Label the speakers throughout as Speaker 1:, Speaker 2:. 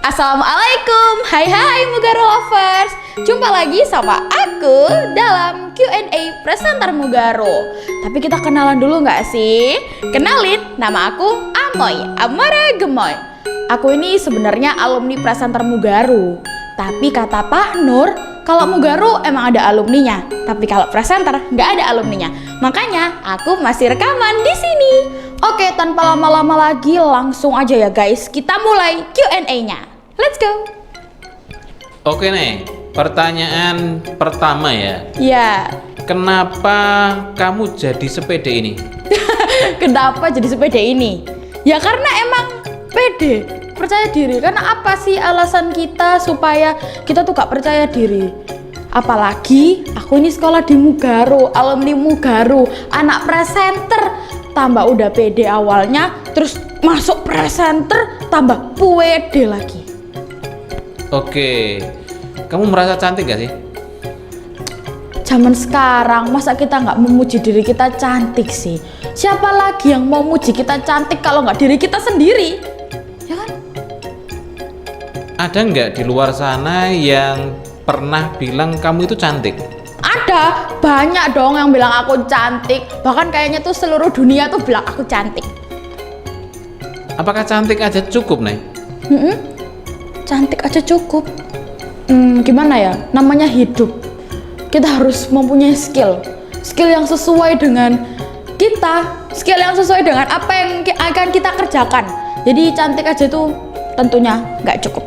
Speaker 1: Assalamualaikum, hai Mugaro lovers. Jumpa lagi sama aku dalam Q&A presenter Mugaro. Tapi kita kenalan dulu nggak sih? Kenalin, nama aku Amoy, Amara Gemoy. Aku ini sebenarnya alumni presenter Mugaro. Tapi kata Pak Nur, kalau Mugaro emang ada alumninya, tapi kalau presenter nggak ada alumninya. Makanya aku masih rekaman di sini. Oke, tanpa lama-lama lagi, langsung aja ya guys, kita mulai Q&A-nya. Let's go.
Speaker 2: Oke nih, pertanyaan pertama ya.
Speaker 1: Ya.
Speaker 2: Kenapa kamu jadi sepede ini?
Speaker 1: Kenapa jadi sepede ini? Ya karena emang pede, percaya diri. Karena apa sih alasan kita supaya kita tuh gak percaya diri? Apalagi aku ini sekolah di Mugaro, alumni Mugaro, anak presenter. Tambah udah pede awalnya, terus masuk presenter, tambah pede lagi.
Speaker 2: Oke, kamu merasa cantik gak sih?
Speaker 1: Zaman sekarang, masa kita nggak memuji diri kita cantik sih? Siapa lagi yang mau muji kita cantik kalau nggak diri kita sendiri? Ya kan?
Speaker 2: Ada nggak di luar sana yang pernah bilang kamu itu cantik?
Speaker 1: Ada, banyak dong yang bilang aku cantik. Bahkan kayaknya tuh seluruh dunia tuh bilang aku cantik.
Speaker 2: Apakah cantik aja cukup, Nek?
Speaker 1: Cantik aja cukup. Gimana ya? Namanya hidup. Kita harus mempunyai skill yang sesuai dengan kita, skill yang sesuai dengan apa yang akan kita kerjakan. Jadi cantik aja tuh tentunya nggak cukup.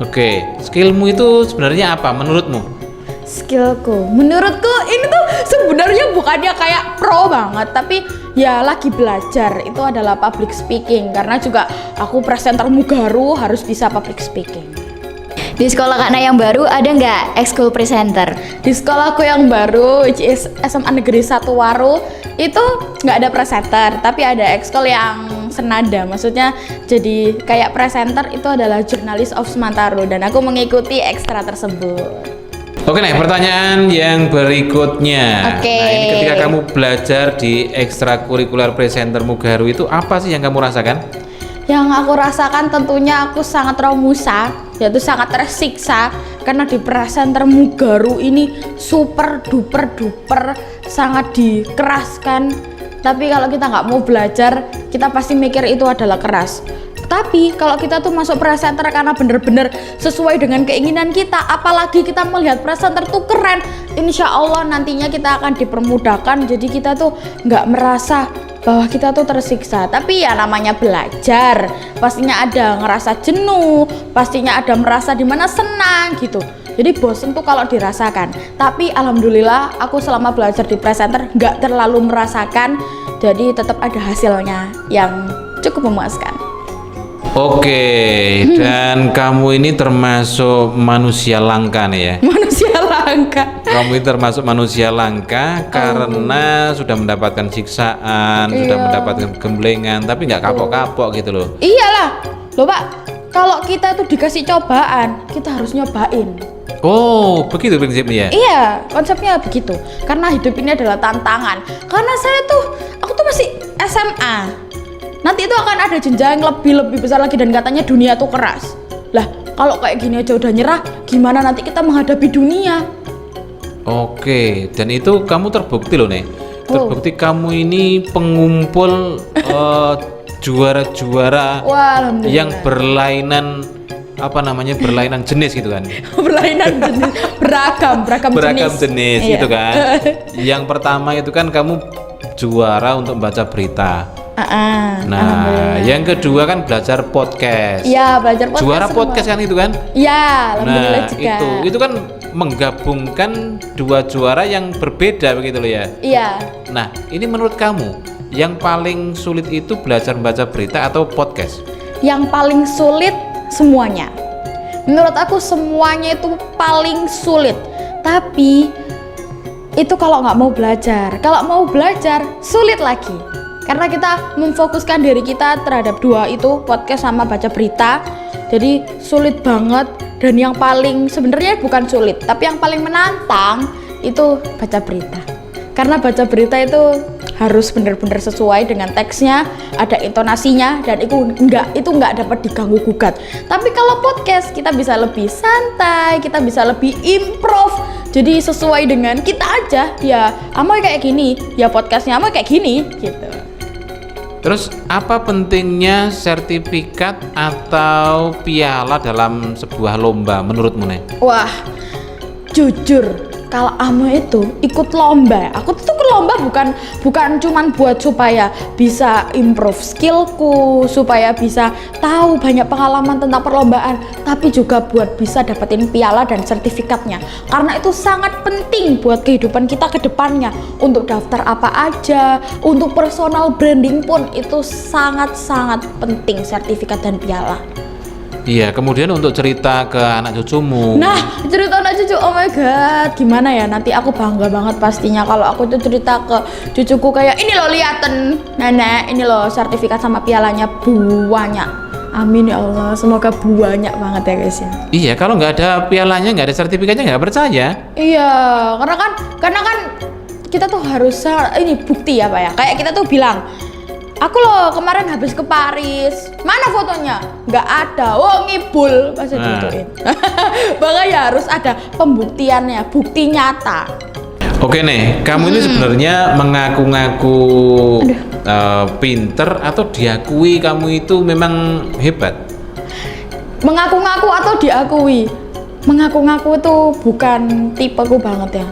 Speaker 2: Oke, skillmu itu sebenarnya apa menurutmu?
Speaker 1: Skillku, menurutku ini tuh sebenarnya bukannya kayak pro banget, tapi ya lagi belajar. Itu adalah public speaking, karena juga aku presenter Mugaro harus bisa public speaking.
Speaker 3: Di sekolah Kak Nay yang baru ada nggak ekskul presenter?
Speaker 1: Di sekolahku yang baru, which is SMA Negeri 1 Waru, itu nggak ada presenter, tapi ada ekskul yang senada. Maksudnya jadi kayak presenter itu adalah Jurnalis of Semantaro, dan aku mengikuti ekstra tersebut.
Speaker 2: Oke, nih pertanyaan yang berikutnya.
Speaker 1: Oke.
Speaker 2: Nah, ini ketika kamu belajar di ekstrakurikuler presenter Mugaro itu apa sih yang kamu rasakan?
Speaker 1: Yang aku rasakan tentunya aku sangat traumusa, yaitu sangat tersiksa karena di presenter Mugaro ini super duper sangat dikeraskan. Tapi kalau kita nggak mau belajar, kita pasti mikir itu adalah keras. Tapi kalau kita tuh masuk presenter karena bener-bener sesuai dengan keinginan kita, apalagi kita melihat presenter tuh keren, insya Allah nantinya kita akan dipermudahkan. Jadi kita tuh nggak merasa bahwa kita tuh tersiksa. Tapi ya namanya belajar, pastinya ada ngerasa jenuh, pastinya ada merasa dimana senang gitu. Jadi bosen tuh kalau dirasakan. Tapi alhamdulillah aku selama belajar di presenter nggak terlalu merasakan. Jadi tetap ada hasilnya yang cukup memuaskan.
Speaker 2: Oke, dan kamu ini termasuk manusia langka nih ya?
Speaker 1: Manusia langka.
Speaker 2: Kamu ini termasuk manusia langka karena sudah mendapatkan siksaan, sudah mendapatkan gemblengan, tapi nggak kapok-kapok gitu loh.
Speaker 1: Iyalah, loh Pak, kalau kita tuh dikasih cobaan, kita harus nyobain.
Speaker 2: Oh, begitu prinsipnya ya?
Speaker 1: Iya, konsepnya begitu. Karena hidup ini adalah tantangan. Karena aku tuh masih SMA. Nanti itu akan ada jenjang lebih besar lagi, dan katanya dunia tuh keras. Lah, kalau kayak gini aja udah nyerah, gimana nanti kita menghadapi dunia?
Speaker 2: Oke, dan itu kamu terbukti loh nih. Terbukti kamu ini pengumpul juara-juara yang berlainan berlainan jenis gitu kan.
Speaker 1: Berlainan jenis, beragam
Speaker 2: jenis
Speaker 1: iya.
Speaker 2: Gitu kan. Yang pertama itu kan kamu juara untuk membaca berita. Nah, yang kedua kan belajar podcast.
Speaker 1: Iya, belajar podcast.
Speaker 2: Juara podcast kan itu kan?
Speaker 1: Iya, alhamdulillah juga.
Speaker 2: Itu kan menggabungkan dua juara yang berbeda begitu loh ya.
Speaker 1: Iya.
Speaker 2: Nah, ini menurut kamu yang paling sulit itu belajar membaca berita atau podcast?
Speaker 1: Yang paling sulit semuanya. Menurut aku semuanya itu paling sulit. Tapi itu kalau nggak mau belajar. Kalau mau belajar sulit lagi. Karena kita memfokuskan diri kita terhadap dua itu, podcast sama baca berita. Jadi sulit banget. Dan yang paling sebenarnya bukan sulit, tapi yang paling menantang itu baca berita. Karena baca berita itu harus benar-benar sesuai dengan teksnya, ada intonasinya, dan itu nggak dapat diganggu gugat. Tapi kalau podcast kita bisa lebih santai, kita bisa lebih improv, jadi sesuai dengan kita aja. Ya Amoy kayak gini, ya podcastnya Amoy kayak gini gitu.
Speaker 2: Terus apa pentingnya sertifikat atau piala dalam sebuah lomba menurutmu nih?
Speaker 1: Wah, jujur kalau Amoy itu ikut lomba, aku tuh ke lomba bukan cuman buat supaya bisa improve skillku, supaya bisa tahu banyak pengalaman tentang perlombaan, tapi juga buat bisa dapetin piala dan sertifikatnya. Karena itu sangat penting buat kehidupan kita ke depannya. Untuk daftar apa aja, untuk personal branding pun itu sangat-sangat penting sertifikat dan piala.
Speaker 2: Iya, kemudian untuk cerita ke anak cucumu.
Speaker 1: Nah, cerita anak cucu, oh my god, gimana ya? Nanti aku bangga banget pastinya kalau aku tuh cerita ke cucuku kayak, ini loh liatin, nenek, ini loh sertifikat sama pialanya banyak. Amin ya Allah, semoga banyak banget ya guys ya.
Speaker 2: Iya, kalau nggak ada pialanya, nggak ada sertifikatnya, nggak percaya.
Speaker 1: Iya, karena kan kita tuh harus ini bukti ya Pak ya. Kayak kita tuh bilang, aku loh kemarin habis ke Paris, mana fotonya? Nggak ada, oh ngibul pasti digituin. Makanya harus ada pembuktiannya, bukti nyata.
Speaker 2: Oke nih, kamu ini sebenarnya mengaku-ngaku pinter atau diakui kamu itu memang hebat?
Speaker 1: Mengaku-ngaku atau diakui? Mengaku-ngaku itu bukan tipeku banget ya.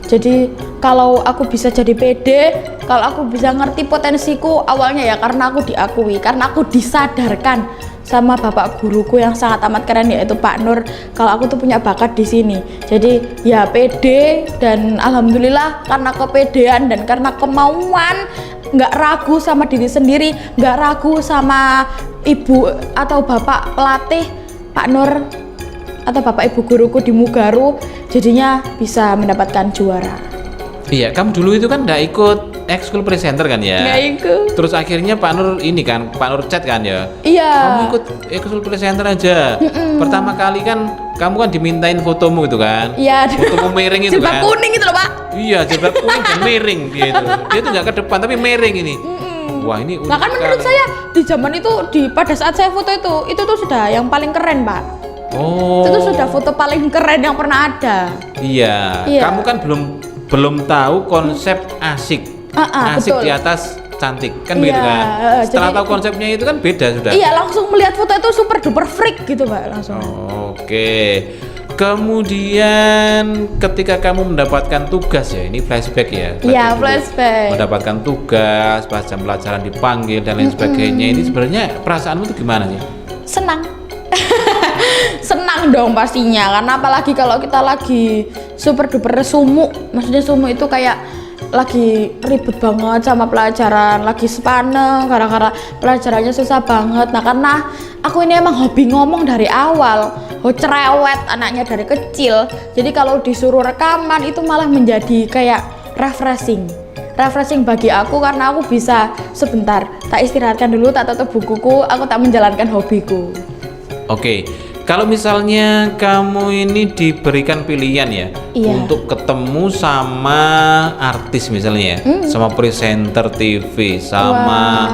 Speaker 1: Jadi kalau aku bisa jadi pede, kalau aku bisa ngerti potensiku awalnya ya karena aku diakui, karena aku disadarkan sama bapak guruku yang sangat amat keren yaitu Pak Nur kalau aku tuh punya bakat di sini. Jadi ya pede dan alhamdulillah karena kepedean dan karena kemauan, nggak ragu sama diri sendiri, nggak ragu sama ibu atau bapak pelatih Pak Nur atau bapak ibu guruku di Mugaru, jadinya bisa mendapatkan juara.
Speaker 2: Iya, kamu dulu itu kan nggak ikut ekskul presenter kan ya?
Speaker 1: Nggak ikut.
Speaker 2: Terus akhirnya Pak Nur ini kan, Pak Nur chat kan ya?
Speaker 1: Iya.
Speaker 2: Kamu ikut ekskul presenter aja. Pertama kali kan kamu kan dimintain fotomu gitu kan?
Speaker 1: Iya.
Speaker 2: Fotomu miring itu
Speaker 1: jilbab
Speaker 2: kan?
Speaker 1: kuning itu loh Pak.
Speaker 2: Iya, jilbab kuning dan miring dia itu. Dia tuh nggak ke depan tapi miring ini. Wah ini unik
Speaker 1: Nah kan menurut
Speaker 2: sekali.
Speaker 1: saya di zaman itu pada saat saya foto itu tuh sudah yang paling keren Pak.
Speaker 2: Oh.
Speaker 1: Itu tuh sudah foto paling keren yang pernah ada.
Speaker 2: Iya.
Speaker 1: Iya.
Speaker 2: Kamu kan belum tahu konsep asik. Asik
Speaker 1: betul.
Speaker 2: di atas cantik kan
Speaker 1: Iya,
Speaker 2: begitu kan? Setelah
Speaker 1: jadi-
Speaker 2: tahu konsepnya itu kan beda sudah.
Speaker 1: Iya langsung melihat foto itu super duper freak gitu Pak langsung.
Speaker 2: Oke. Kemudian ketika kamu mendapatkan tugas ya, ini flashback ya.
Speaker 1: Iya,
Speaker 2: dulu.
Speaker 1: flashback.
Speaker 2: Mendapatkan tugas, pas jam pelajaran dipanggil dan lain sebagainya. Ini sebenarnya perasaanmu tuh gimana sih?
Speaker 1: Senang. Senang dong pastinya karena apalagi kalau kita lagi super duper sumuk, maksudnya sumuk itu kayak lagi ribet banget sama pelajaran, lagi sepaneng gara-gara pelajarannya susah banget. Nah karena aku ini emang hobi ngomong dari awal, cerewet anaknya dari kecil, jadi kalau disuruh rekaman itu malah menjadi kayak refreshing bagi aku karena aku bisa sebentar tak istirahatkan dulu, tak tutup bukuku, aku tak menjalankan hobiku.
Speaker 2: Oke, kalau misalnya kamu ini diberikan pilihan ya
Speaker 1: Iya.
Speaker 2: untuk ketemu sama artis misalnya ya, sama presenter TV, sama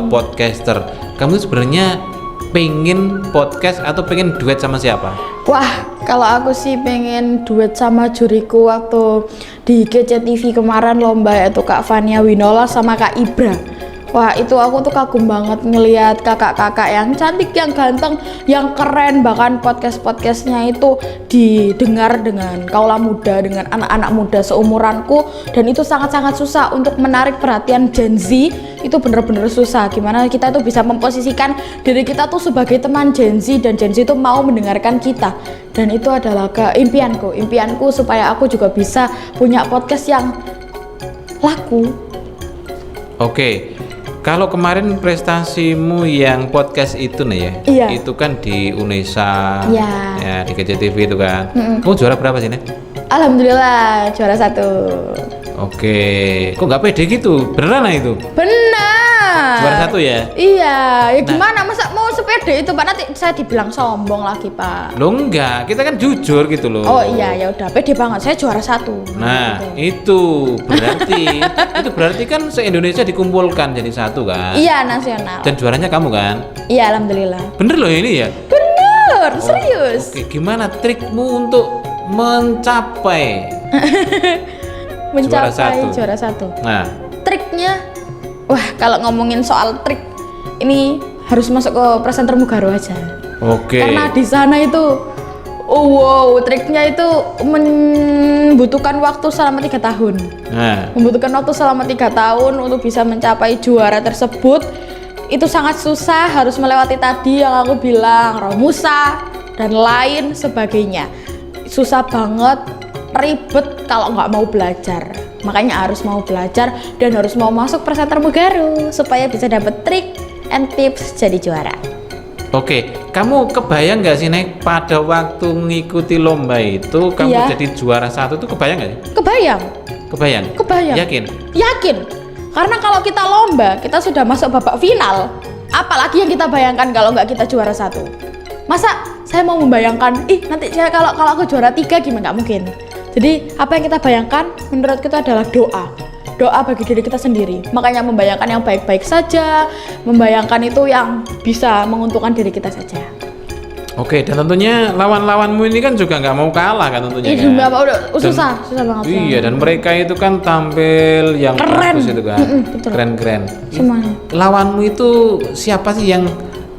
Speaker 2: podcaster, kamu sebenarnya pengen podcast atau pengen duet sama siapa?
Speaker 1: Wah, kalau aku sih pengen duet sama juriku waktu di GCTV kemarin lomba yaitu Kak Fania Winola sama Kak Ibra. Wah, itu aku tuh kagum banget ngelihat kakak-kakak yang cantik, yang ganteng, yang keren, bahkan podcast-podcastnya itu didengar dengan kaula muda, dengan anak-anak muda seumuranku, dan itu sangat-sangat susah untuk menarik perhatian Gen Z. Itu bener-bener susah, gimana kita tuh bisa memposisikan diri kita tuh sebagai teman Gen Z dan Gen Z itu mau mendengarkan kita. Dan itu adalah impianku supaya aku juga bisa punya podcast yang laku.
Speaker 2: Oke. Kalau kemarin prestasimu yang podcast itu nih ya,
Speaker 1: Iya.
Speaker 2: itu kan di Unesa,
Speaker 1: Iya.
Speaker 2: ya di GCTV itu kan. Kamu juara berapa sih nih?
Speaker 1: Alhamdulillah juara 1.
Speaker 2: Oke, kok nggak pede gitu? Beneran lah itu?
Speaker 1: Benar.
Speaker 2: Juara 1 ya?
Speaker 1: Iya, ya gimana? Masa mau sepede itu Pak, nanti saya dibilang sombong lagi Pak.
Speaker 2: Lo enggak, kita kan jujur gitu loh.
Speaker 1: Oh iya, ya udah pede banget, saya juara 1.
Speaker 2: Nah,
Speaker 1: gitu.
Speaker 2: itu berarti kan se-Indonesia dikumpulkan jadi satu kan?
Speaker 1: Iya, nasional.
Speaker 2: Dan juaranya kamu kan?
Speaker 1: Iya, alhamdulillah.
Speaker 2: Bener loh ini ya?
Speaker 1: Bener, serius.
Speaker 2: Oke, gimana trikmu untuk mencapai
Speaker 1: Mencapai
Speaker 2: juara 1?
Speaker 1: juara 1.
Speaker 2: Nah,
Speaker 1: Triknya, wah kalau ngomongin soal trik, ini harus masuk ke presenter Mugaru aja.
Speaker 2: oke.
Speaker 1: Karena di sana itu, wow, triknya itu membutuhkan waktu selama 3 tahun.
Speaker 2: Nah,
Speaker 1: Membutuhkan waktu selama 3 tahun untuk bisa mencapai juara tersebut. Itu sangat susah, harus melewati tadi yang aku bilang, Romusa dan lain sebagainya. Susah banget, ribet kalau nggak mau belajar. Makanya harus mau belajar dan harus mau masuk presenter Mugaru supaya bisa dapet trik and tips jadi juara.
Speaker 2: oke. Kamu kebayang nggak sih Nek pada waktu mengikuti lomba itu kamu
Speaker 1: Iya.
Speaker 2: jadi juara 1 tuh kebayang nggak sih?
Speaker 1: Kebayang?
Speaker 2: Kebayang?
Speaker 1: Kebayang.
Speaker 2: Yakin?
Speaker 1: Yakin. Karena kalau kita lomba, kita sudah masuk babak final. Apalagi yang kita bayangkan kalau nggak kita juara 1. Masa saya mau membayangkan, nanti saya kalau aku juara 3 gimana? Nggak mungkin. Jadi apa yang kita bayangkan menurut kita adalah doa bagi diri kita sendiri. Makanya membayangkan yang baik-baik saja, membayangkan itu yang bisa menguntungkan diri kita saja.
Speaker 2: Oke, dan tentunya lawan-lawanmu ini kan juga nggak mau kalah kan tentunya
Speaker 1: Ini
Speaker 2: kan?
Speaker 1: nggak mau, susah banget.
Speaker 2: Iya, dan mereka itu kan tampil yang
Speaker 1: Keren.
Speaker 2: bagus itu kan,
Speaker 1: Betul.
Speaker 2: keren-keren.
Speaker 1: Semuanya.
Speaker 2: Lawanmu itu siapa sih yang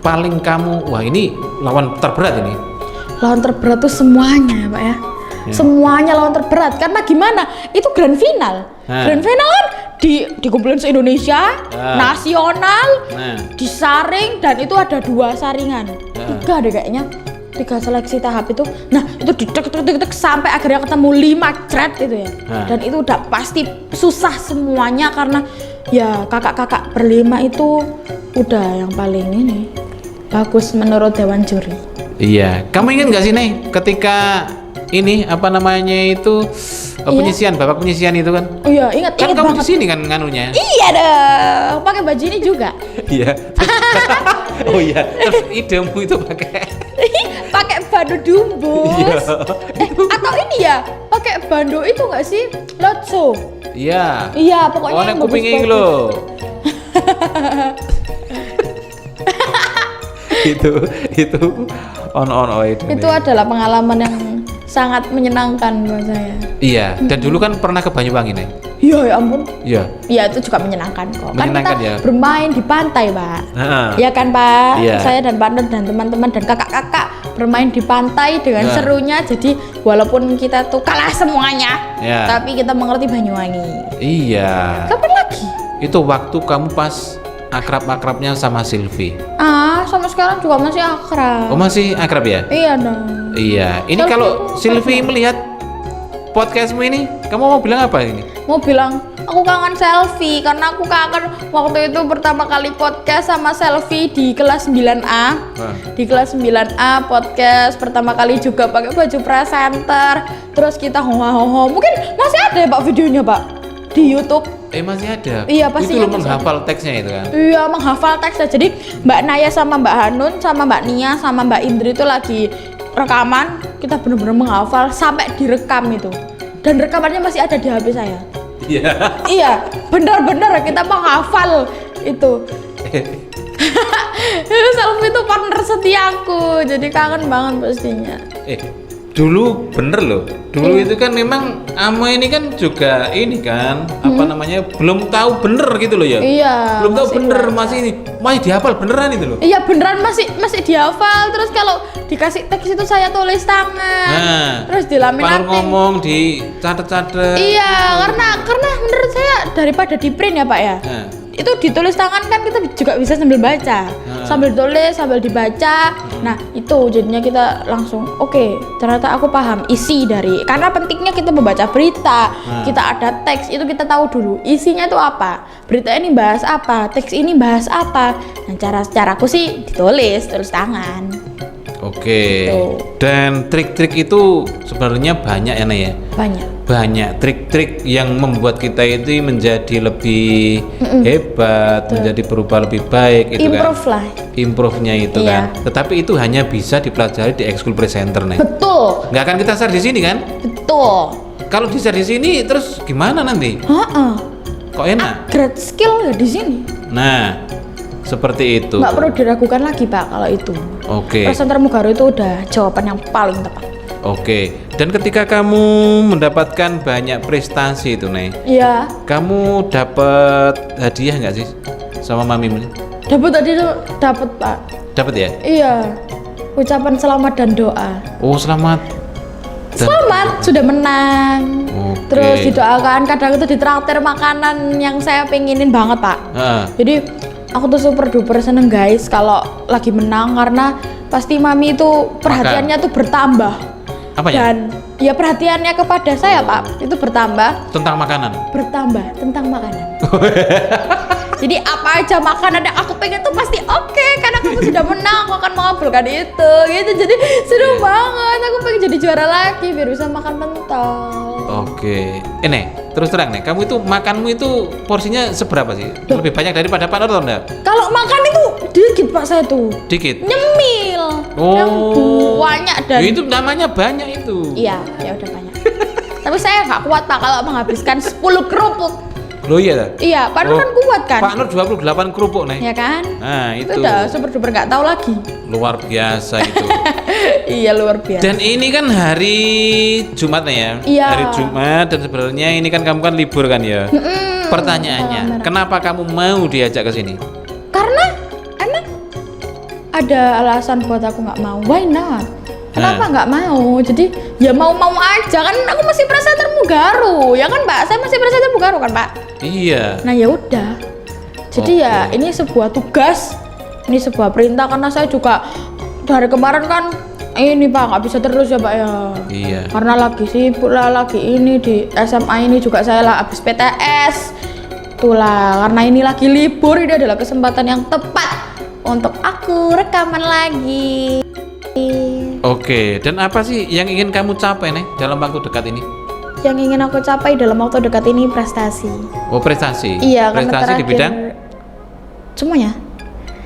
Speaker 2: paling kamu, wah ini lawan terberat ini?
Speaker 1: Lawan terberat tuh semuanya, Pak ya. Semuanya lawan terberat. Karena gimana? Itu grand final. Grand final kan dikumpulin se-Indonesia, nasional, disaring, dan itu ada 2 saringan. 3 deh kayaknya. 3 seleksi tahap itu. Nah, itu ditek sampai akhirnya ketemu 5 thread itu ya. Dan itu udah pasti susah semuanya karena ya kakak-kakak berlima itu udah yang paling ini bagus menurut dewan juri.
Speaker 2: Iya, kamu ingat nggak sih Nek ketika ini apa namanya itu penyisian, babak penyisian itu kan?
Speaker 1: Oh iya, ingat
Speaker 2: Kan kamu di
Speaker 1: banget.
Speaker 2: sini kan nganunya?
Speaker 1: Iya dong, pakai baju ini juga.
Speaker 2: Iya. Oh iya, terus idemu itu pakai
Speaker 1: Pakai bando dumbus. Atau ini ya, pakai bando itu nggak sih? Lotso.
Speaker 2: Iya.
Speaker 1: Iya, pokoknya
Speaker 2: Oh, nek
Speaker 1: yang
Speaker 2: kuping
Speaker 1: bagus-bagus.
Speaker 2: lo. itu on itu.
Speaker 1: Itu
Speaker 2: nih.
Speaker 1: adalah pengalaman yang sangat menyenangkan buat saya.
Speaker 2: Iya, dan dulu kan pernah ke Banyuwangi nih.
Speaker 1: Iya, ya ampun.
Speaker 2: Iya.
Speaker 1: Iya, itu juga menyenangkan kok.
Speaker 2: Menyenangkan
Speaker 1: Kan kita
Speaker 2: ya?
Speaker 1: bermain di pantai, Pak.
Speaker 2: Heeh.
Speaker 1: Iya kan, Pak?
Speaker 2: Iya.
Speaker 1: Saya dan partner dan teman-teman dan kakak-kakak bermain di pantai dengan
Speaker 2: Nah.
Speaker 1: serunya. Jadi walaupun kita tuh kalah semuanya,
Speaker 2: Ya.
Speaker 1: tapi kita mengerti Banyuwangi.
Speaker 2: Iya.
Speaker 1: Kapan lagi?
Speaker 2: Itu waktu kamu pas akrab-akrabnya sama Silvi.
Speaker 1: Sama sekarang juga masih akrab.
Speaker 2: Oh, masih akrab ya?
Speaker 1: Iya dong.
Speaker 2: Iya. Ini
Speaker 1: Silvi
Speaker 2: kalau
Speaker 1: itu
Speaker 2: Silvi melihat podcastmu ini, kamu mau bilang apa ini?
Speaker 1: Mau bilang aku kangen selfie karena aku kangen waktu itu pertama kali podcast sama selfie di kelas 9A. Di kelas 9A podcast pertama kali juga pakai baju presenter. Terus kita ho-ho. Mungkin masih ada ya Pak videonya, Pak, di YouTube.
Speaker 2: Masih ada.
Speaker 1: Iya, pasti
Speaker 2: Itu lo
Speaker 1: masih
Speaker 2: menghafal teksnya itu kan?
Speaker 1: Iya, menghafal teksnya. Jadi Mbak Naya sama Mbak Hanun sama Mbak Nia sama Mbak Indri itu lagi rekaman. Kita bener-bener menghafal sampai direkam itu. Dan rekamannya masih ada di HP saya.
Speaker 2: Iya.
Speaker 1: Iya, bener-bener kita menghafal itu. Selfie itu partner setiaku, jadi kangen banget pastinya.
Speaker 2: Dulu bener loh. Dulu itu kan memang Ama ini kan juga ini kan apa namanya belum tahu bener gitu loh ya.
Speaker 1: Iya.
Speaker 2: Belum tahu
Speaker 1: masih
Speaker 2: bener
Speaker 1: baca.
Speaker 2: masih dihafal beneran itu loh.
Speaker 1: Iya beneran masih dihafal. Terus kalau dikasih teks itu saya tulis tangan.
Speaker 2: Nah,
Speaker 1: terus dilaminating.
Speaker 2: Kalau ngomong dicatat-catat.
Speaker 1: Iya, karena menurut saya daripada di print ya Pak ya.
Speaker 2: Nah,
Speaker 1: Itu ditulis tangan kan kita juga bisa sambil baca, sambil tulis, sambil dibaca. Nah itu jadinya kita langsung oke, ternyata aku paham isi dari, karena pentingnya kita membaca berita, kita ada teks itu kita tahu dulu isinya itu apa, berita ini bahas apa, teks ini bahas apa. Nah caraku sih tulis tangan.
Speaker 2: Oke.
Speaker 1: Tuh.
Speaker 2: Dan trik-trik itu sebenarnya banyak ya, Nay ya. Banyak trik-trik yang membuat kita itu menjadi lebih hebat, menjadi berubah lebih baik itu
Speaker 1: Improve lah.
Speaker 2: Improve-nya itu
Speaker 1: Iya.
Speaker 2: kan. Tetapi itu hanya bisa dipelajari di ekskul presenter nih.
Speaker 1: Betul.
Speaker 2: Nggak akan kita share di sini kan?
Speaker 1: Betul.
Speaker 2: Kalau di share di sini terus gimana nanti?
Speaker 1: Heeh.
Speaker 2: Kok enak?
Speaker 1: Great skill ya di sini.
Speaker 2: Nah, seperti itu.
Speaker 1: Nggak perlu diragukan lagi Pak kalau itu.
Speaker 2: Oke.
Speaker 1: Presenter Mugaru itu udah jawaban yang paling tepat.
Speaker 2: Oke. Dan ketika kamu mendapatkan banyak prestasi itu, Nek,
Speaker 1: Iya.
Speaker 2: kamu dapat hadiah nggak sih sama mamimu?
Speaker 1: Dapat tadi tuh dapat Pak.
Speaker 2: Dapat ya?
Speaker 1: Iya. Ucapan selamat dan doa.
Speaker 2: Oh, selamat. Dan-
Speaker 1: Selamat sudah menang.
Speaker 2: Oke.
Speaker 1: Terus didoakan, kadang itu ditraktir makanan yang saya pengenin banget Pak.
Speaker 2: Ah,
Speaker 1: Jadi aku tuh super duper seneng guys kalau lagi menang karena pasti mami itu perhatiannya tuh bertambah.
Speaker 2: apa ya?
Speaker 1: Dan ya perhatiannya kepada saya Pak itu bertambah
Speaker 2: Tentang makanan.
Speaker 1: tentang makanan. Jadi apa aja makanan yang aku pengen tuh pasti oke karena kamu sudah menang, aku akan mengabulkan itu gitu. Jadi seru banget, aku pengen jadi juara lagi biar bisa makan mentol.
Speaker 2: Oke. Nek, terus terang nih, kamu itu makanmu itu porsinya seberapa sih? Lebih banyak daripada Pak Nur atau enggak?
Speaker 1: Kalau makan itu dikit Pak saya tuh.
Speaker 2: Dikit.
Speaker 1: Nyemil.
Speaker 2: Oh.
Speaker 1: Yang banyak dan
Speaker 2: Ya, itu namanya banyak itu.
Speaker 1: iya, ya udah banyak. Tapi saya nggak kuat Pak kalau menghabiskan 10 kerupuk.
Speaker 2: Loh iya dah.
Speaker 1: Iya, Pak Nur
Speaker 2: Oh,
Speaker 1: kan kuat kan?
Speaker 2: Pak Nur 28 kerupuk nih.
Speaker 1: Ya kan?
Speaker 2: Nah,
Speaker 1: Itu
Speaker 2: itu
Speaker 1: udah super duper nggak tahu lagi.
Speaker 2: luar biasa itu.
Speaker 1: Iya luar biasa.
Speaker 2: Dan ini kan hari Jumat nih ya.
Speaker 1: Iya.
Speaker 2: Hari Jumat dan sebenarnya ini kan kamu kan libur kan ya. Pertanyaannya, kenapa kamu mau diajak ke sini?
Speaker 1: Karena emang ada alasan buat aku nggak mau. Why not? Kenapa nggak mau? Jadi ya mau-mau aja kan aku masih presenter Mugaru, ya kan Pak? Saya masih presenter Mugaru kan Pak?
Speaker 2: Iya.
Speaker 1: Nah ya udah. Jadi ya
Speaker 2: Oke.
Speaker 1: ini sebuah tugas, ini sebuah perintah karena saya juga dari kemarin kan ini Pak nggak bisa terus ya Pak ya.
Speaker 2: Iya.
Speaker 1: Karena lagi sibuk lah, lagi ini di SMA ini juga saya lah habis PTS. Itulah karena ini lagi libur, ini adalah kesempatan yang tepat untuk aku rekaman lagi.
Speaker 2: Oke, dan apa sih yang ingin kamu capai nih dalam waktu dekat ini?
Speaker 1: Yang ingin aku capai dalam waktu dekat ini prestasi.
Speaker 2: Oh, prestasi.
Speaker 1: Iya, karena
Speaker 2: Prestasi di
Speaker 1: terakhir
Speaker 2: bidang?
Speaker 1: semuanya.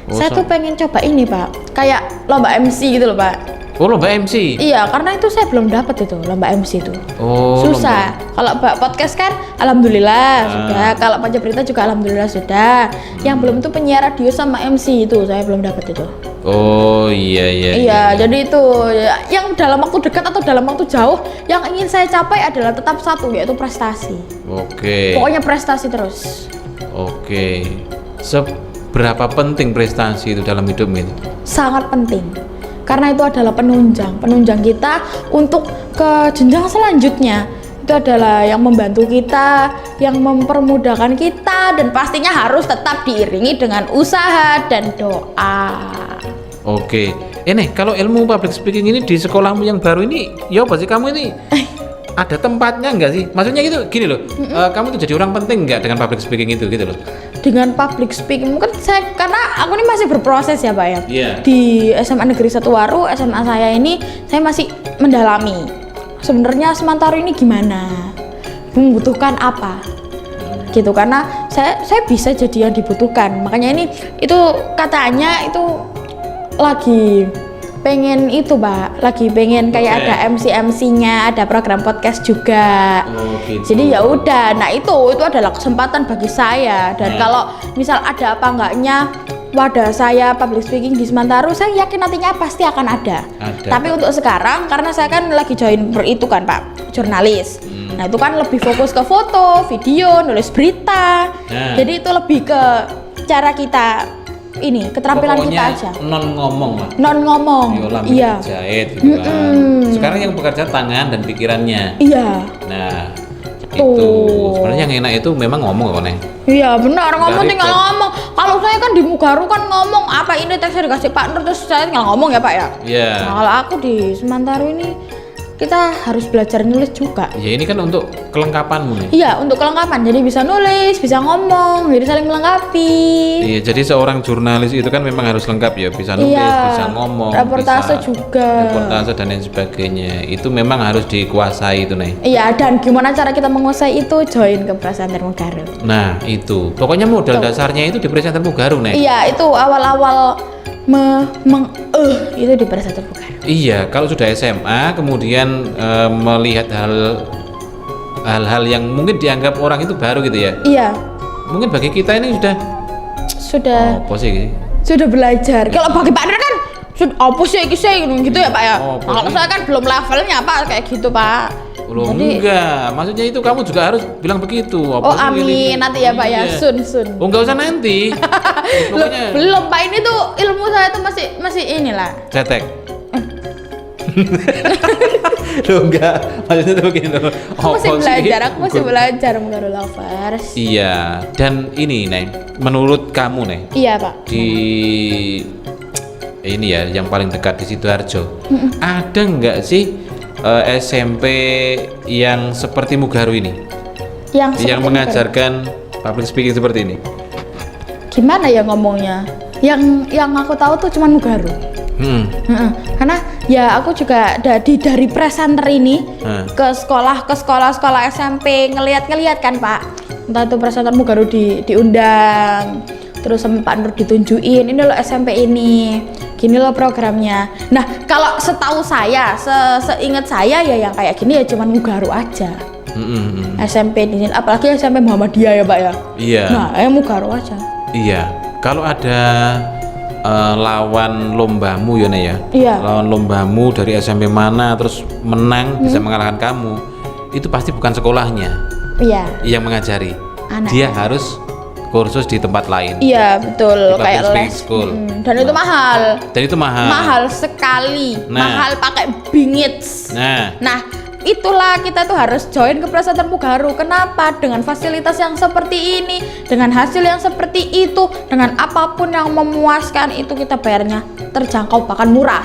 Speaker 2: Oh,
Speaker 1: Saya tuh pengen coba ini Pak, kayak lomba MC gitu loh Pak.
Speaker 2: Oh, lomba MC.
Speaker 1: Iya, karena itu saya belum dapat itu lomba MC itu.
Speaker 2: Oh,
Speaker 1: Susah. Kalau Mbak podcast kan alhamdulillah sudah. Kalau baca berita juga alhamdulillah sudah. Yang belum tuh penyiar radio sama MC itu saya belum dapat itu.
Speaker 2: Oh, iya iya.
Speaker 1: Iya, jadi itu ya, yang dalam waktu dekat atau dalam waktu jauh yang ingin saya capai adalah tetap satu yaitu prestasi.
Speaker 2: Oke.
Speaker 1: Pokoknya prestasi terus.
Speaker 2: Oke. Seberapa penting prestasi itu dalam hidup itu?
Speaker 1: Sangat penting. Karena itu adalah penunjang kita untuk ke jenjang selanjutnya. Itu adalah yang membantu kita, yang mempermudahkan kita dan pastinya harus tetap diiringi dengan usaha dan doa.
Speaker 2: Oke. Nih, kalau ilmu public speaking ini di sekolahmu yang baru ini, ya apa sih kamu ini? Ada tempatnya nggak sih? Maksudnya gitu, gini loh. Kamu tuh jadi orang penting nggak dengan public speaking itu gitu loh?
Speaker 1: Dengan public speaking mungkin saya karena aku ini masih berproses ya Pak ya.
Speaker 2: Iya.
Speaker 1: Di SMA Negeri 1 Waru, SMA saya ini saya masih mendalami. Sebenarnya Semantaro ini gimana? Membutuhkan apa? Gitu karena saya bisa jadi yang dibutuhkan. Makanya ini itu katanya itu lagi pengen itu Pak, lagi pengen kayak
Speaker 2: Oke.
Speaker 1: ada MC-nya, ada program podcast juga.
Speaker 2: Oh, gitu.
Speaker 1: Jadi ya udah, nah itu adalah kesempatan bagi saya dan kalau misal ada apa enggaknya wadah saya public speaking di Semantaro, saya yakin nantinya pasti akan ada.
Speaker 2: Ada.
Speaker 1: Tapi untuk sekarang karena saya kan lagi join itu kan Pak, jurnalis. Nah itu kan lebih fokus ke foto, video, nulis berita.
Speaker 2: Nah.
Speaker 1: Jadi itu lebih ke cara kita ini keterampilan kita
Speaker 2: Pokoknya
Speaker 1: aja.
Speaker 2: non ngomong lah.
Speaker 1: Non ngomong.
Speaker 2: Yola
Speaker 1: Iya.
Speaker 2: jahit gitu kan. Sekarang yang bekerja tangan dan pikirannya.
Speaker 1: Iya.
Speaker 2: Nah,
Speaker 1: Tuh.
Speaker 2: itu sebenarnya yang enak itu memang ngomong kok Neng.
Speaker 1: Iya benar ngomong
Speaker 2: Nggak
Speaker 1: tinggal
Speaker 2: ribet.
Speaker 1: ngomong. Kalau saya kan di Mugaru kan ngomong apa ini teksnya dikasih Pak Nur terus saya tinggal ngomong ya Pak ya.
Speaker 2: Iya.
Speaker 1: Nah, kalau aku di Semantaro ini kita harus belajar nulis juga.
Speaker 2: Ya ini kan untuk kelengkapanmu nih.
Speaker 1: Iya, untuk kelengkapan. Jadi bisa nulis, bisa ngomong, jadi saling melengkapi.
Speaker 2: Iya, jadi seorang jurnalis itu kan memang harus lengkap ya, bisa nulis,
Speaker 1: Iya,
Speaker 2: bisa ngomong,
Speaker 1: reportase
Speaker 2: bisa
Speaker 1: juga.
Speaker 2: reportase dan lain sebagainya. Itu memang harus dikuasai itu nih.
Speaker 1: Iya, dan gimana cara kita menguasai itu? Join ke Presenter Mugaru.
Speaker 2: Nah, itu. Pokoknya modal dasarnya itu di Presenter Mugaru nih.
Speaker 1: Iya, itu awal-awal itu di Presenter Mugaru.
Speaker 2: Iya, kalau sudah SMA kemudian melihat hal-hal yang mungkin dianggap orang itu baru gitu ya.
Speaker 1: Iya,
Speaker 2: Mungkin bagi kita ini
Speaker 1: sudah
Speaker 2: apa sih?
Speaker 1: sudah belajar. Kalau bagi Pak Ner kan sudah apa sih gitu ya Pak ya.
Speaker 2: Oh, apa
Speaker 1: Kalau
Speaker 2: sih?
Speaker 1: saya kan belum levelnya Pak kayak gitu Pak.
Speaker 2: Loh, enggak, maksudnya itu kamu juga harus bilang begitu. Apa
Speaker 1: Oh
Speaker 2: sih
Speaker 1: amin
Speaker 2: ini?
Speaker 1: nanti ya Pak ya,
Speaker 2: Iya.
Speaker 1: sun.
Speaker 2: Oh, enggak usah nanti.
Speaker 1: Loh,
Speaker 2: Pokoknya
Speaker 1: belum Pak, ini tuh ilmu saya tuh masih inilah.
Speaker 2: cetek. Loh, enggak, maksudnya tuh begini.
Speaker 1: Aku masih belajar, aku masih belajar Mugaru Lovers.
Speaker 2: Iya, dan ini Neng, menurut kamu Neng,
Speaker 1: Iya Pak.
Speaker 2: di ini ya yang paling dekat di Sidoarjo, ada nggak sih SMP yang seperti Mugaru ini, yang
Speaker 1: seperti
Speaker 2: mengajarkan public speaking seperti ini?
Speaker 1: Mugaru. Gimana ya ngomongnya? Yang aku tahu tuh cuman Mugaru. Heeh. Karena ya aku juga dari presenter ini ke sekolah SMP ngelihat kan Pak, entah itu presenter Mugaru diundang, terus sama Pak Nur ditunjukin ini loh SMP ini, gini loh programnya. Nah kalau setahu saya, seingat saya ya yang kayak gini ya cuman Mugaru aja. SMP di sini, apalagi SMP Muhammadiyah ya Pak ya.
Speaker 2: Iya.
Speaker 1: Nah Mugaru aja.
Speaker 2: Iya. Kalau ada lawan lombamu ya Nek ya,
Speaker 1: Iya.
Speaker 2: lawan lombamu dari SMP mana terus menang bisa mengalahkan kamu, itu pasti bukan sekolahnya
Speaker 1: Iya.
Speaker 2: yang mengajari,
Speaker 1: Anak.
Speaker 2: dia harus kursus di tempat lain.
Speaker 1: Iya betul,
Speaker 2: Di
Speaker 1: kayak
Speaker 2: public
Speaker 1: les.
Speaker 2: speaking school.
Speaker 1: Dan itu mahal.
Speaker 2: Dan itu mahal.
Speaker 1: Mahal sekali.
Speaker 2: Nah.
Speaker 1: Mahal pakai bingit. Nah, itulah kita tuh harus join ke Presenter Mugaru. Kenapa? Dengan fasilitas yang seperti ini, dengan hasil yang seperti itu, dengan apapun yang memuaskan itu kita bayarnya terjangkau bahkan murah.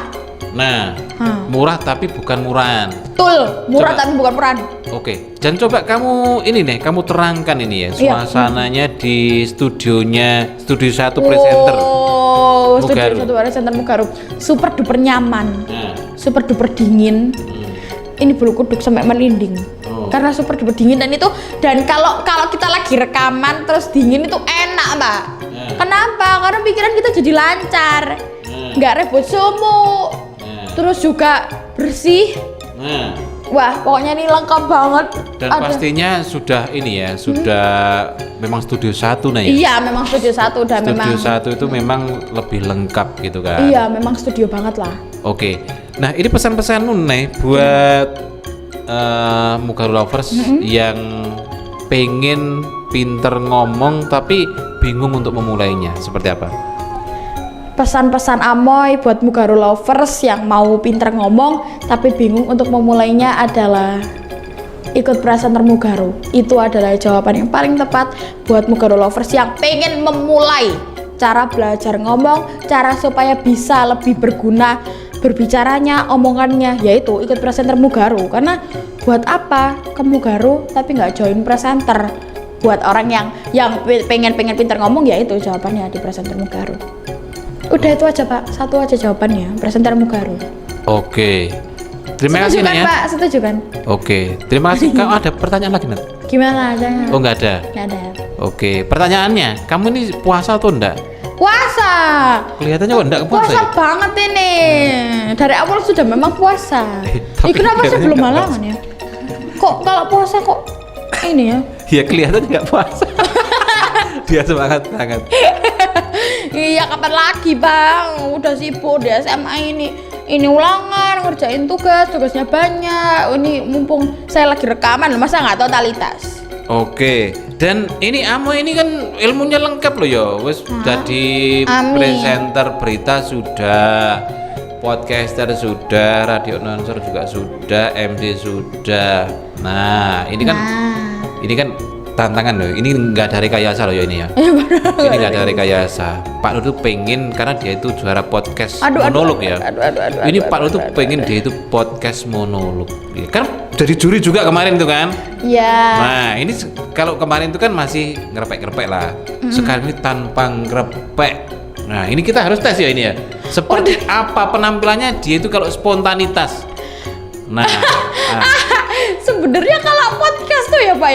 Speaker 2: Nah, murah tapi bukan murahan.
Speaker 1: Betul, murah
Speaker 2: Coba.
Speaker 1: tapi bukan murahan.
Speaker 2: Oke, dan coba kamu ini nih, kamu terangkan ini ya,
Speaker 1: Iya.
Speaker 2: suasananya di studionya, studio 1 presenter.
Speaker 1: Oh, studio
Speaker 2: Mugaru.
Speaker 1: 1 Presenter Mugaru. Super duper nyaman.
Speaker 2: Nah,
Speaker 1: Super duper dingin. Ini bulu kuduk sampai merinding.
Speaker 2: Oh.
Speaker 1: Karena super duper dingin dan kalau kita lagi rekaman terus dingin itu enak Mbak. Kenapa? Karena pikiran kita jadi lancar, nggak rebut sumuk, terus juga bersih. Wah pokoknya ini lengkap banget.
Speaker 2: Dan pastinya sudah ini ya, sudah memang studio 1 nah ya.
Speaker 1: Iya memang studio 1 dan
Speaker 2: Studio
Speaker 1: memang
Speaker 2: 1 itu memang lebih lengkap gitu kan.
Speaker 1: iya memang studio banget lah.
Speaker 2: Oke, nah ini pesan-pesanmu nih buat Mugaru Lovers yang pengen pinter ngomong tapi bingung untuk memulainya, seperti apa?
Speaker 1: Pesan-pesan Amoy buat Mugaru Lovers yang mau pinter ngomong tapi bingung untuk memulainya adalah ikut Presenter Mugaru. Itu adalah jawaban yang paling tepat buat Mugaru Lovers yang pengen memulai cara belajar ngomong, cara supaya bisa lebih berguna berbicaranya, omongannya, yaitu ikut Presenter Mugaru. Karena buat apa ke Mugaru tapi nggak join presenter? Buat orang yang pengen pinter ngomong, ya itu jawabannya di Presenter Mugaru. Udah itu aja Pak, satu aja jawabannya, Presenter Mugaru.
Speaker 2: Oke, terima kasih
Speaker 1: Setuju kan
Speaker 2: Nek ya.
Speaker 1: Pak? Setuju kan?
Speaker 2: Oke, terima kasih. Kamu ada pertanyaan lagi Nek?
Speaker 1: Gimana aja?
Speaker 2: Oh nggak ada.
Speaker 1: Nggak ada.
Speaker 2: Oke, pertanyaannya, kamu ini puasa atau enggak?
Speaker 1: Puasa.
Speaker 2: Kelihatannya kok enggak puasa
Speaker 1: Puasa
Speaker 2: ya?
Speaker 1: banget ini. Dari awal sudah memang puasa.
Speaker 2: Tapi
Speaker 1: Kenapa saya
Speaker 2: kelihatannya
Speaker 1: belum
Speaker 2: nggak
Speaker 1: halangan ya? Kok kalau puasa kok ini ya?
Speaker 2: Ya kelihatannya nggak puasa. Dia semangat banget.
Speaker 1: Iya kapan lagi Bang? Udah sibuk di SMA ini. Ini ulangan, ngerjain tugasnya banyak. Ini mumpung saya lagi rekaman, masa nggak totalitas?
Speaker 2: Oke, dan ini Amo ini kan ilmunya lengkap loh ya. Wes jadi
Speaker 1: Amin.
Speaker 2: presenter berita sudah, podcaster sudah, radio announcer juga sudah, MD sudah. Nah, ini kan tantangan loh. Ini nggak dari rekayasa loh ya ini ya. Ini nggak dari rekayasa. Pak Nur tuh pengen karena dia itu juara podcast monolog ya. Ini Pak Nur tuh pengen dia itu podcast monolog. Ya, kan jadi juri juga kemarin tuh kan.
Speaker 1: Iya.
Speaker 2: Nah ini kalau kemarin tuh kan masih ngerepek lah. Sekarang ini tanpa ngerepek. Nah ini kita harus tes ya ini ya. Seperti apa penampilannya dia itu kalau spontanitas. Nah.
Speaker 1: Sebenarnya kalau podcast tuh ya Pak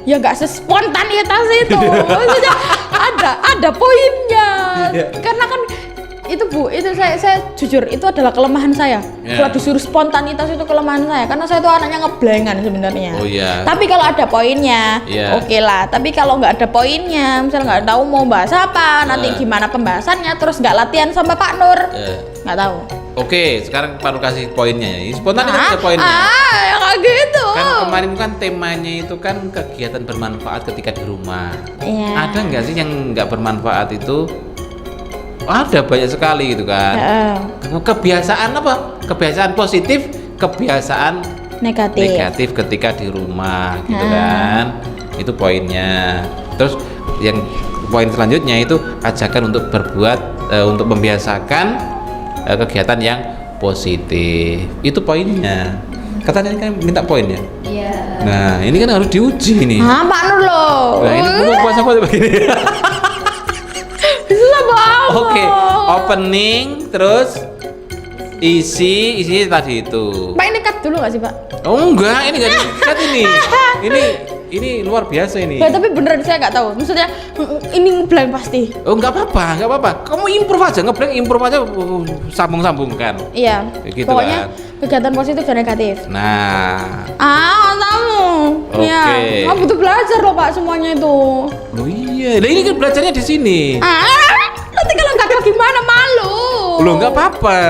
Speaker 1: ya nggak sespontanitas itu. Maksudnya ada poinnya. Karena kan itu Bu, itu saya jujur itu adalah kelemahan saya. Kalau disuruh spontanitas itu kelemahan saya karena saya tuh anaknya ngeblangan sebenarnya.
Speaker 2: Oh iya.
Speaker 1: Tapi kalau ada poinnya, oke lah. Tapi kalau nggak ada poinnya, misalnya nggak tahu mau bahas apa, nanti gimana pembahasannya, terus nggak latihan sama Pak Nur, nggak tahu.
Speaker 2: Oke, sekarang Pak Nur kasih poinnya ya. Spontanitas ada poinnya.
Speaker 1: Ya kayak gitu.
Speaker 2: Kan kemarin kan temanya itu kan kegiatan bermanfaat ketika di rumah.
Speaker 1: Iya.
Speaker 2: Ada nggak sih yang nggak bermanfaat itu? Ada banyak sekali gitu kan. Kebiasaan apa? Kebiasaan positif, kebiasaan negatif ketika di rumah gitu kan. Itu poinnya. Terus yang poin selanjutnya itu ajakan untuk berbuat untuk membiasakan kegiatan yang positif. Itu poinnya. Katanya kan minta poin ya.
Speaker 3: Iya.
Speaker 2: Nah, ini kan harus diuji nih.
Speaker 1: Pak Nur loh.
Speaker 2: Nah, ini bukan puasa begini.
Speaker 1: Susah banget.
Speaker 2: Oke, opening terus isi tadi itu.
Speaker 1: Pak ini cut dulu nggak sih Pak?
Speaker 2: Oh enggak, ini enggak dikat ini. Ini luar biasa ini.
Speaker 1: Ya, tapi beneran saya nggak tahu. Maksudnya ini ngeblank pasti.
Speaker 2: Oh enggak apa-apa. Kamu improve aja, improve aja sambung-sambungkan.
Speaker 1: Iya.
Speaker 2: Gitu
Speaker 1: pokoknya
Speaker 2: kan.
Speaker 1: kegiatan positif dan negatif.
Speaker 2: Nah.
Speaker 1: Tahu.
Speaker 2: Oke.
Speaker 1: Ya, kamu butuh belajar loh Pak semuanya itu.
Speaker 2: Oh iya, nah ini kan belajarnya di sini.
Speaker 1: Nanti kalau nggak tahu gimana malu.
Speaker 2: Loh enggak apa-apa.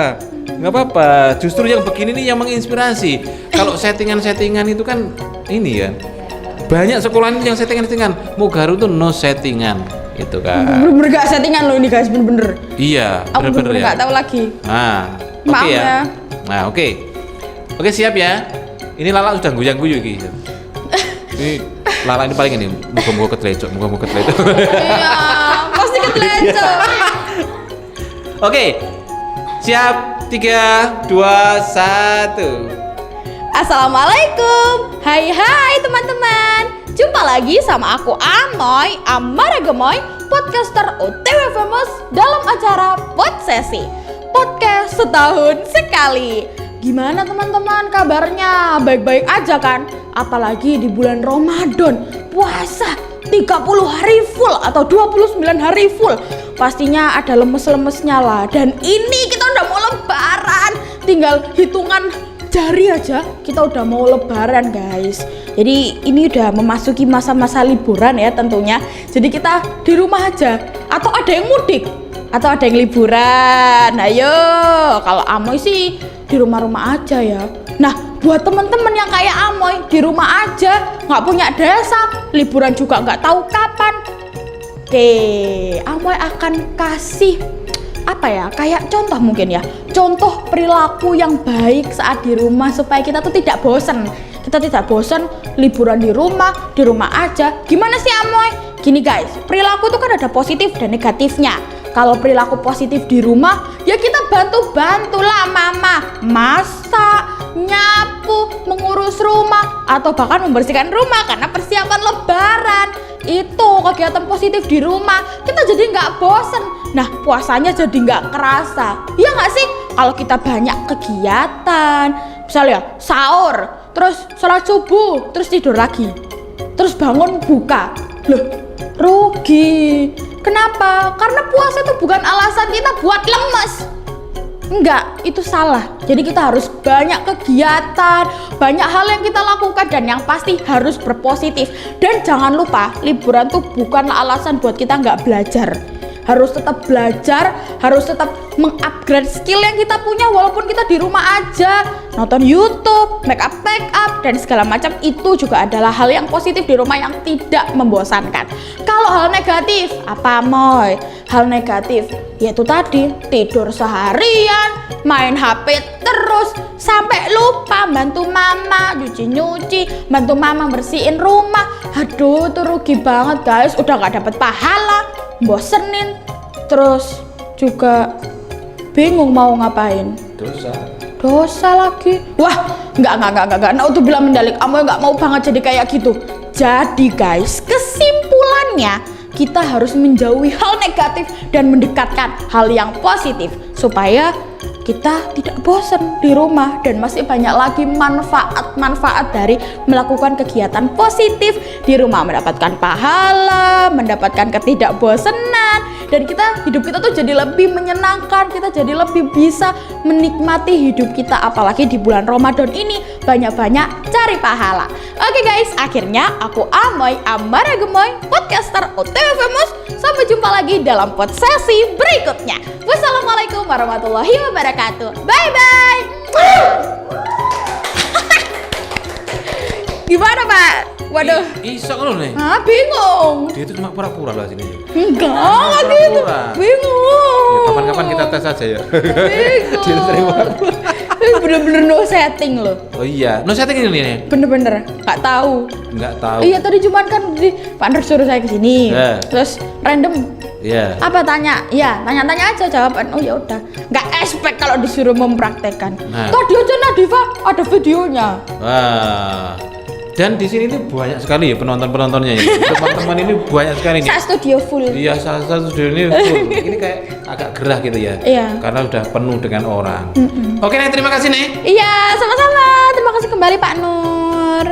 Speaker 2: Justru yang begini nih yang menginspirasi. Kalau settingan itu kan ini ya. Banyak sekolah ini yang settingan. Mugaru tuh no settingan. Itu kan.
Speaker 1: Bener-bener gak settingan loh ini guys, bener-bener.
Speaker 2: Iya,
Speaker 1: Aku
Speaker 2: bener-bener
Speaker 1: bener-bener
Speaker 2: ya.
Speaker 1: gak tahu lagi.
Speaker 2: Nah,
Speaker 1: Maaf
Speaker 2: oke ya.
Speaker 1: ya.
Speaker 2: Nah, oke. Oke, siap ya. Ini Lala sudah guyang-guyu iki. Ini Lala ini paling ini muga-muga ketlecok.
Speaker 1: Iya, pasti ketlecok.
Speaker 2: Oke. Siap. 3, 2, 1.
Speaker 1: Assalamualaikum. Hai teman-teman. Jumpa lagi sama aku Amoy, Amara Gemoy, podcaster OTW Famous dalam acara Podsesi. Podcast setahun sekali. Gimana teman-teman kabarnya? Baik-baik aja kan? Apalagi di bulan Ramadan, puasa 30 hari full atau 29 hari full. Pastinya ada lemes-lemesnya lah. Dan ini kita udah mau lebaran. Tinggal hitungan jari aja kita udah mau lebaran guys. Jadi ini udah memasuki masa-masa liburan ya tentunya. Jadi kita di rumah aja. Atau ada yang mudik, atau ada yang liburan. Ayo, kalau Amoy sih di rumah-rumah aja ya. Nah, buat temen-temen yang kayak Amoy di rumah aja, nggak punya desa, liburan juga nggak tahu kapan. Oke, Amoy akan kasih apa ya, kayak contoh mungkin ya, contoh perilaku yang baik saat di rumah supaya kita tuh tidak bosan. Kita tidak bosan liburan di rumah aja. Gimana sih Amoy? Gini guys, perilaku tuh kan ada positif dan negatifnya. Kalau perilaku positif di rumah, ya kita bantu-bantulah mama masak, nyapu, mengurus rumah, atau bahkan membersihkan rumah karena persiapan lebaran. Itu kegiatan positif di rumah, kita jadi nggak bosen. Nah, puasanya jadi nggak kerasa. Iya nggak sih? Kalau kita banyak kegiatan, misalnya sahur, terus sholat subuh, terus tidur lagi, terus bangun buka, loh rugi. Kenapa? Karena puasa itu bukan alasan kita buat lemes. Enggak, itu salah. Jadi kita harus banyak kegiatan, banyak hal yang kita lakukan dan yang pasti harus berpositif. Dan jangan lupa, liburan tuh bukanlah alasan buat kita nggak belajar. Harus tetap belajar, harus tetap mengupgrade skill yang kita punya walaupun kita di rumah aja. Nonton YouTube, make up, dan segala macam itu juga adalah hal yang positif di rumah yang tidak membosankan. Kalau hal negatif, apa Moy? Hal negatif, yaitu tadi tidur seharian, main HP terus sampai lupa bantu mama nyuci, bantu mama bersihin rumah. Aduh, itu rugi banget guys, udah gak dapet pahala, bosenin, terus juga bingung mau ngapain. Dosa lagi. Wah, enggak. Nah, untuk bilang mendalik, Amoy nggak mau banget jadi kayak gitu. Jadi guys, kesimpulannya kita harus menjauhi hal negatif dan mendekatkan hal yang positif supaya kita tidak bosan di rumah dan masih banyak lagi manfaat dari melakukan kegiatan positif di rumah, mendapatkan pahala, mendapatkan ketidakbosanan, dan hidup kita tuh jadi lebih menyenangkan, kita jadi lebih bisa menikmati hidup kita, apalagi di bulan Ramadan ini banyak-banyak cari pahala. Oke guys, akhirnya aku Amoy Amara Gemoy, podcaster OTW Famous. Sampai jumpa lagi dalam pod sesi berikutnya. Wassalamualaikum warahmatullahi wabarakatuh. Bye bye. Gimana Pak? Waduh.
Speaker 2: Iso loh nih.
Speaker 1: Ah, bingung.
Speaker 2: Dia itu cuma pura-pura lah sini.
Speaker 1: Enggak gitu. Bingung.
Speaker 2: Ya, kapan-kapan kita tes aja ya.
Speaker 1: Bingung.
Speaker 2: Dia sering pura-pura.
Speaker 1: Bener-bener no setting loh.
Speaker 2: Oh iya, no setting ini nih.
Speaker 1: Bener-bener nggak tahu.
Speaker 2: Nggak tahu.
Speaker 1: Iya tadi cuman kan Pak Nur suruh saya kesini. Terus random.
Speaker 2: Iya.
Speaker 1: Apa tanya? Ya tanya-tanya aja jawaban. Oh ya udah. Nggak expect kalau disuruh mempraktekkan.
Speaker 2: Nah.
Speaker 1: Tadi aja Nadifa ada videonya.
Speaker 2: Wah. Dan di sini tuh banyak sekali ya penontonnya ya. Teman-teman ini banyak sekali nih.
Speaker 1: Saya studio full.
Speaker 2: Iya, satu studio ini full. Ini kayak agak gerah gitu ya.
Speaker 1: Iya.
Speaker 2: Karena udah penuh dengan orang. Oke, Nek, terima kasih nih.
Speaker 1: Iya, sama-sama. Terima kasih kembali Pak Nur.